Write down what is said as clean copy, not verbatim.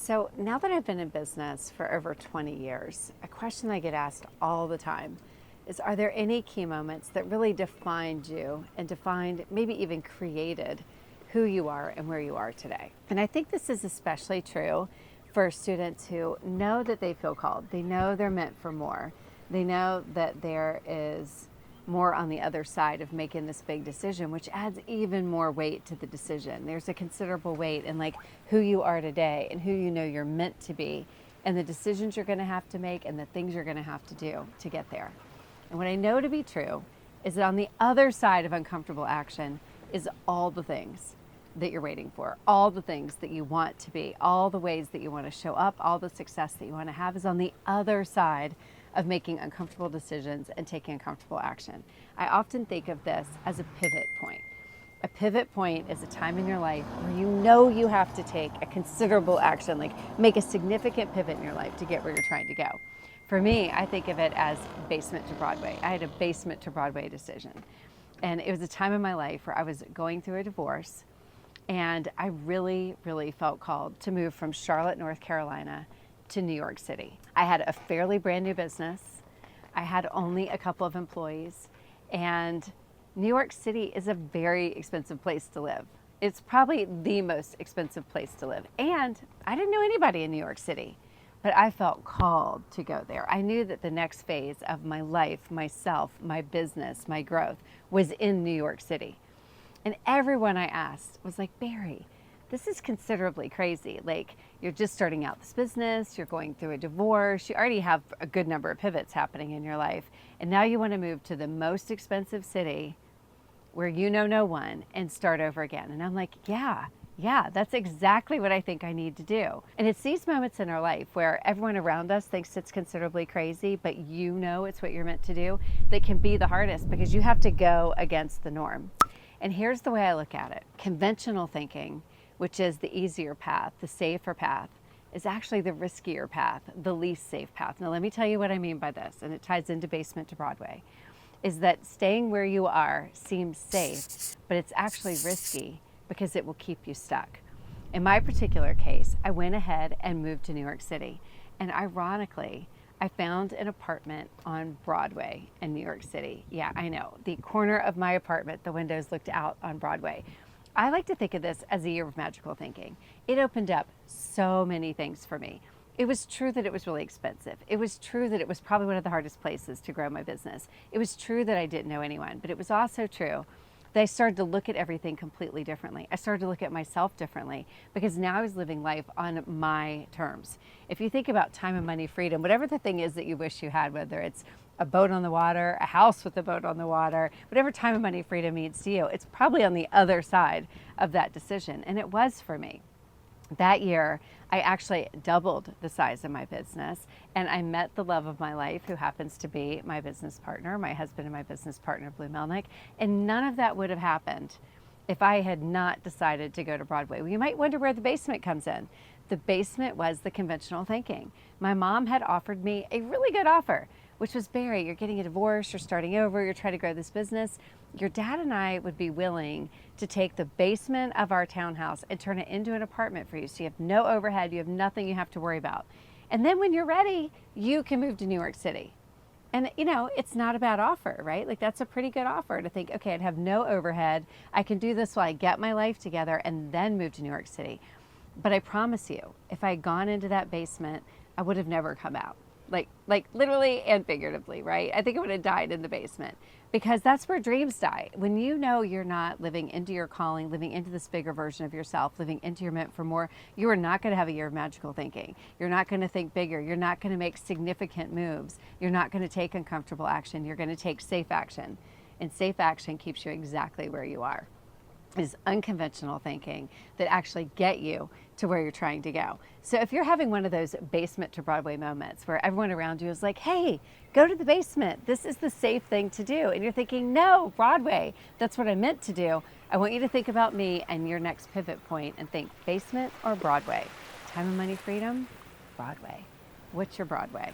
So now that I've been in business for over 20 years, a question I get asked all the time is, are there any key moments that really defined you and defined, maybe even created, who you are and where you are today? And I think this is especially true for students who know that they feel called. They know they're meant for more. They know that there is more on the other side of making this big decision, which adds even more weight to the decision. There's a considerable weight in like who you are today and who you know you're meant to be and the decisions you're going to have to make and the things you're going to have to do to get there. And what I know to be true is that on the other side of uncomfortable action is all the things that you're waiting for, all the things that you want to be, all the ways that you want to show up, all the success that you want to have is on the other side of making uncomfortable decisions and taking uncomfortable action. I often think of this as a pivot point. A pivot point is a time in your life where you know you have to take a considerable action, like make a significant pivot in your life to get where you're trying to go. For me, I think of it as basement to Broadway. I had a basement to Broadway decision. And it was a time in my life where I was going through a divorce and I really, really felt called to move from Charlotte, North Carolina to New York City. I had a fairly brand new business. I had only a couple of employees, and New York City is a very expensive place to live. It's probably the most expensive place to live. And I didn't know anybody in New York City, but I felt called to go there. I knew that the next phase of my life, myself, my business, my growth was in New York City. And everyone I asked was like, Barry, this is considerably crazy. Like, you're just starting out this business, you're going through a divorce, you already have a good number of pivots happening in your life, and now you want to move to the most expensive city where you know no one and start over again. And I'm like, yeah, that's exactly what I think I need to do. And it's these moments in our life where everyone around us thinks it's considerably crazy, but you know it's what you're meant to do, that can be the hardest because you have to go against the norm. And here's the way I look at it. Conventional thinking, which is the easier path, the safer path, is actually the riskier path, the least safe path. Now, let me tell you what I mean by this, and it ties into basement to Broadway, is that staying where you are seems safe, but it's actually risky because it will keep you stuck. In my particular case, I went ahead and moved to New York City, and ironically, I found an apartment on Broadway in New York City. Yeah, I know, the corner of my apartment, the windows looked out on Broadway. I like to think of this as a year of magical thinking. It opened up so many things for me. It was true that it was really expensive. It was true that it was probably one of the hardest places to grow my business. It was true that I didn't know anyone, but it was also true that I started to look at everything completely differently. I started to look at myself differently because now I was living life on my terms. If you think about time and money freedom, whatever the thing is that you wish you had, whether it's a boat on the water, a house with a boat on the water, whatever time and money freedom means to you, it's probably on the other side of that decision. And it was for me. That year, I actually doubled the size of my business and I met the love of my life, who happens to be my business partner, my husband and my business partner, Blue Melnick. And none of that would have happened if I had not decided to go to Broadway. Well, you might wonder where the basement comes in. The basement was the conventional thinking. My mom had offered me a really good offer, which was, Barry, you're getting a divorce, you're starting over, you're trying to grow this business. Your dad and I would be willing to take the basement of our townhouse and turn it into an apartment for you. So you have no overhead, you have nothing you have to worry about. And then when you're ready, you can move to New York City. And you know, it's not a bad offer, right? Like, that's a pretty good offer to think, okay, I'd have no overhead. I can do this while I get my life together and then move to New York City. But I promise you, if I had gone into that basement, I would have never come out. Like literally and figuratively, right? I think I would have died in the basement because that's where dreams die. When you know you're not living into your calling, living into this bigger version of yourself, living into your meant for more, you are not going to have a year of magical thinking. You're not going to think bigger. You're not going to make significant moves. You're not going to take uncomfortable action. You're going to take safe action. And safe action keeps you exactly where you are. It is unconventional thinking that actually get you to where you're trying to go. So if you're having one of those basement to Broadway moments where everyone around you is like, hey, go to the basement, this is the safe thing to do, and you're thinking, no, Broadway, that's what I meant to do, I want you to think about me and your next pivot point and think basement or Broadway. Time and money freedom, Broadway. What's your Broadway?